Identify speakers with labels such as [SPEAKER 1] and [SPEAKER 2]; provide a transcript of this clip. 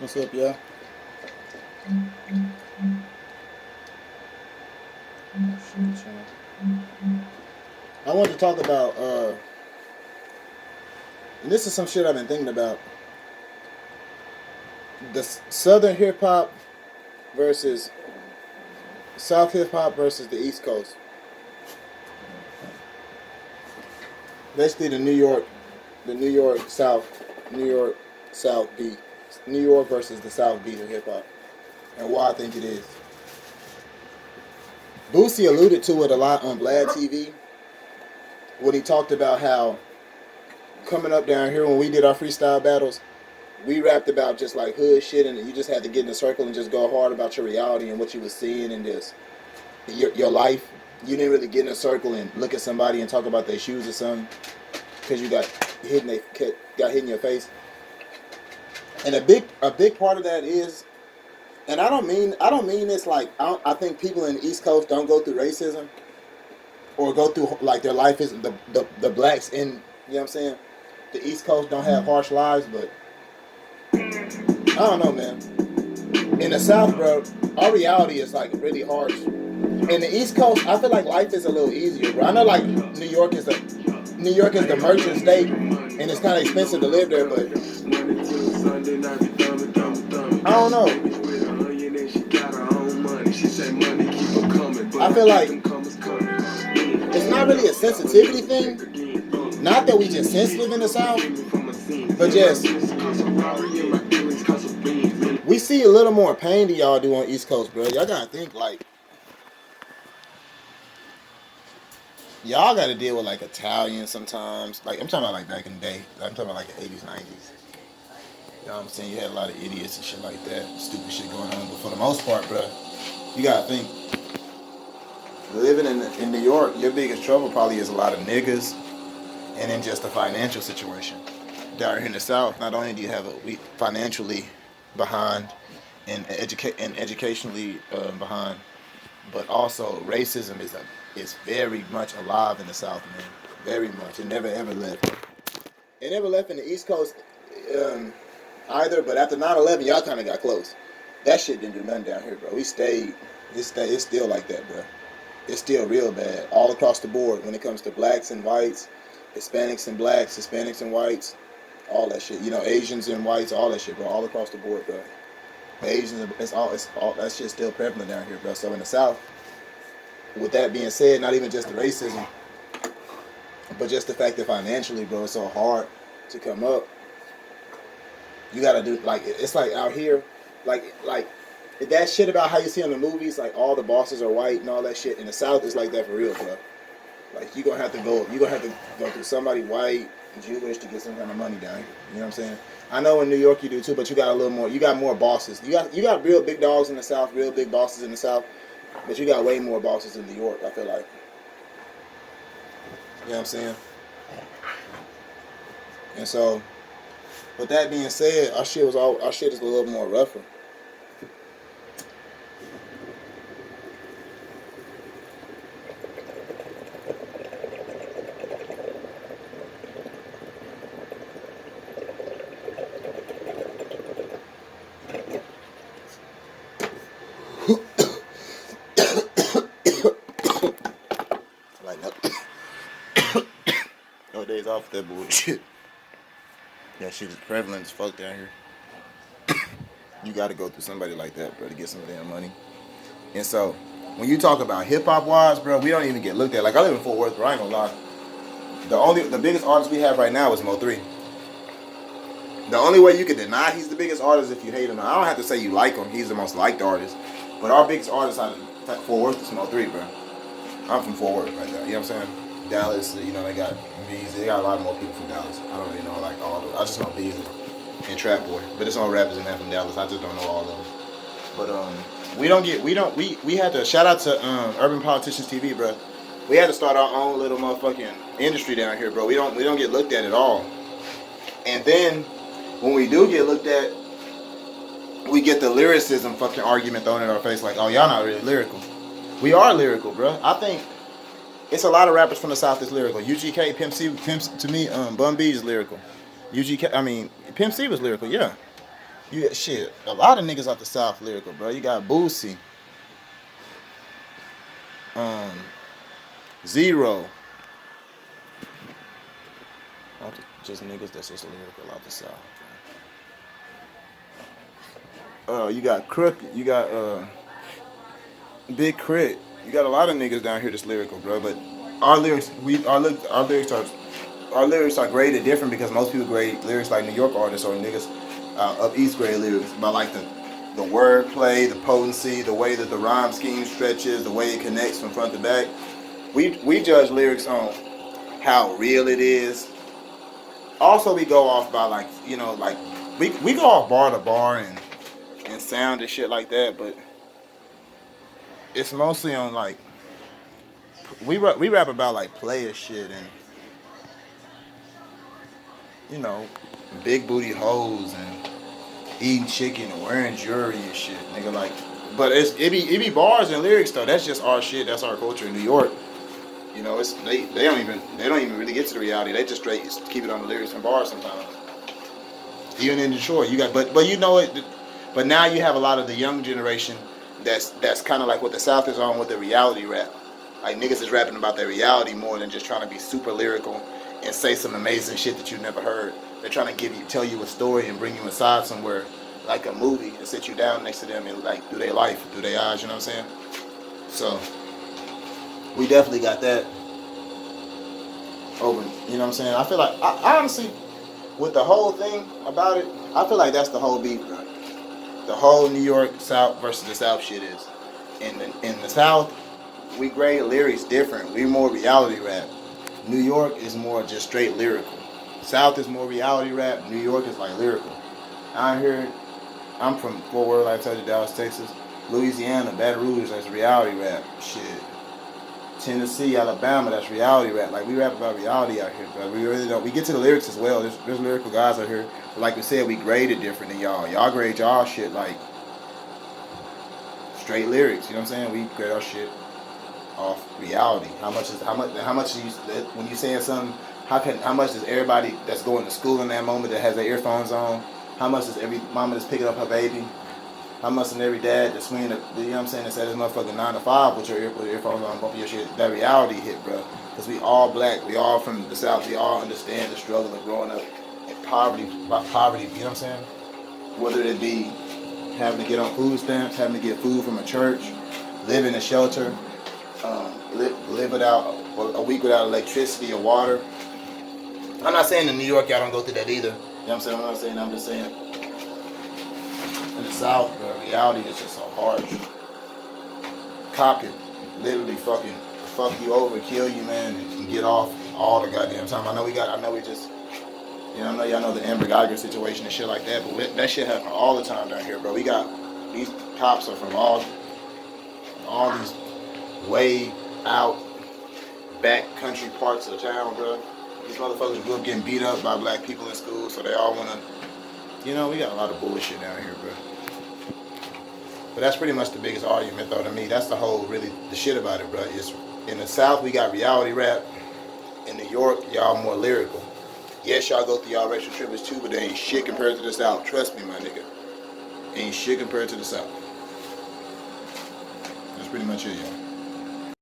[SPEAKER 1] What's up, y'all? I want to talk about, and this is some shit I've been thinking about. The Southern hip hop versus South hip hop versus the East Coast. Basically, the New York South, New York South beat, New York versus the South beat of hip hop, and why I think it is. Boosie alluded to it a lot on Vlad TV when he talked about how coming up down here when we did our freestyle battles, we rapped about just like hood shit, and you just had to get in a circle and just go hard about your reality and what you was seeing in this your life. You didn't really get in a circle and look at somebody and talk about their shoes or something because you got hit in your face. And a big part of that is, and I don't mean this like I think people in the East Coast don't go through racism or go through like their life is the blacks in, you know what I'm saying, the East Coast don't have harsh lives, but I don't know, man. In the South, bro, our reality is like really harsh. In the East Coast, I feel like life is a little easier, bro. I know like New York is the merchant state, and it's kind of expensive to live there, but I don't know. I feel like it's not really a sensitivity thing. Not that we just sensitive in the South, but just we see a little more pain than y'all do on East Coast, bro. Y'all gotta think like y'all gotta deal with like Italians sometimes. Like I'm talking about like back in the day. I'm talking about like the 80s, 90s. You know what I'm saying? You had a lot of idiots and shit like that, stupid shit going on. But for the most part, bro, you gotta think. Living in New York, your biggest trouble probably is a lot of niggas, and then just the financial situation. Down here in the South, not only do you have we financially behind and educationally behind, but also racism is very much alive in the South, man. Very much. It never ever left. It never left in the East Coast either. But after 9/11, y'all kind of got close. That shit didn't do nothing down here, bro. We stayed. It's still like that, bro. It's still real bad all across the board when it comes to blacks and whites, Hispanics and blacks, Hispanics and whites, all that shit. You know, Asians and whites, all that shit, bro. All across the board, bro. Asians, it's all that shit still prevalent down here, bro. So in the South, with that being said, not even just the racism, but just the fact that financially, bro, it's so hard to come up. You gotta do like it's like out here, like that shit about how you see in the movies, like all the bosses are white and all that shit. In the South, it's like that for real, bro. Like you're gonna have to go through somebody white, Jewish to get some kind of money down here. You know what I'm saying? I know in New York you do too, but you got a little more. You got more bosses. You got real big dogs in the South, real big bosses in the South, but you got way more bosses in New York. I feel like. You know what I'm saying? And so, with that being said, our shit is a little more rougher. Like no days off that bullshit. That shit is prevalent as fuck down here. You got to go through somebody like that, bro, to get some of their money. And so, when you talk about hip hop wise, bro, we don't even get looked at. Like I live in Fort Worth, bro. I ain't gonna lie. The biggest artist we have right now is Mo3. The only way you can deny he's the biggest artist is if you hate him. I don't have to say you like him. He's the most liked artist. But our biggest artist out of Fort Worth is Mo3, bro. I'm from Fort Worth right there. You know what I'm saying? Dallas, you know, they got Bees. They got a lot more people from Dallas. I don't really know like all of them. I just know Bees and Trap Boy. But it's all rappers in that from Dallas. I just don't know all of them. But we had to shout out to Urban Politicians TV, bro. We had to start our own little motherfucking industry down here, bro. We don't get looked at all. And then when we do get looked at, we get the lyricism fucking argument thrown in our face like, oh, y'all not really lyrical. We are lyrical, bro. I think it's a lot of rappers from the South that's lyrical. UGK, Pimp C, to me, Bun B is lyrical. UGK, I mean, Pimp C was lyrical, yeah. You got shit. A lot of niggas out the South lyrical, bro. You got Boosie, um, Zero. Just niggas that's just lyrical out the South. You got Crook. You got Big Crit. You got a lot of niggas down here that's lyrical, bro. But our lyrics, our lyrics are graded different because most people grade lyrics like New York artists or niggas up East grade lyrics by like the wordplay, the potency, the way that the rhyme scheme stretches, the way it connects from front to back. We judge lyrics on how real it is. Also, we go off by like like we go off bar to bar and sound and shit like that, but it's mostly on like we rap about like player shit and big booty hoes and eating chicken and wearing jewelry and shit, nigga. Like, but it be bars and lyrics though. That's just our shit. That's our culture in New York. It's they don't even really get to the reality. They just straight keep it on the lyrics and bars sometimes. Even in Detroit, you got but you know it. But now you have a lot of the young generation that's kind of like what the South is on with the reality rap. Like niggas is rapping about their reality more than just trying to be super lyrical and say some amazing shit that you never heard. They're trying to tell you a story and bring you inside somewhere, like a movie, and sit you down next to them and like through their life, through their eyes. You know what I'm saying? So we definitely got that over. You know what I'm saying? I feel like I honestly, with the whole thing about it, I feel like that's the whole beef, bro. The whole New York South versus the South shit is. In the South, we grade lyrics different. We more reality rap. New York is more just straight lyrical. South is more reality rap. New York is like lyrical. Out here, I'm from Fort Worth, like I told you, Dallas, Texas. Louisiana, Baton Rouge, that's reality rap. Shit. Tennessee, Alabama, that's reality rap. Like, we rap about reality out here, but we really don't. We get to the lyrics as well. There's lyrical guys out here. But like we said, we grade it different than y'all. Y'all grade y'all shit like straight lyrics. You know what I'm saying? We grade our shit off reality. How much is you when you saying something? How much does everybody that's going to school in that moment that has their earphones on? How much does every mama that's picking up her baby? How much does every dad that's swinging, you know what I'm saying, that's at his motherfucking 9 to 5 with your earphones on, both of your shit? That reality hit, bro. Because we all black, we all from the South, we all understand the struggle of growing up in poverty, you know what I'm saying? Whether it be having to get on food stamps, having to get food from a church, live in a shelter, live without a week without electricity or water. I'm not saying in New York y'all don't go through that either. You know what I'm saying? I'm just saying in the South, the reality is just so harsh. Cop can literally fucking fuck you over, kill you, man, and get off all the goddamn time. I know y'all know the Amber Geiger situation and shit like that, but that shit happen all the time down here, bro. We got these cops are from all these way out back country parts of town, bro. These motherfuckers grew up getting beat up by black people in school, so they all wanna, we got a lot of bullshit down here, bro. But that's pretty much the biggest argument, though, to me. That's the whole, really, the shit about it, bro. Is in the South, we got reality rap. In New York, y'all more lyrical. Yes, y'all go through y'all racial trippers too, but they ain't shit compared to the South. Trust me, my nigga. Ain't shit compared to the South. That's pretty much it, y'all.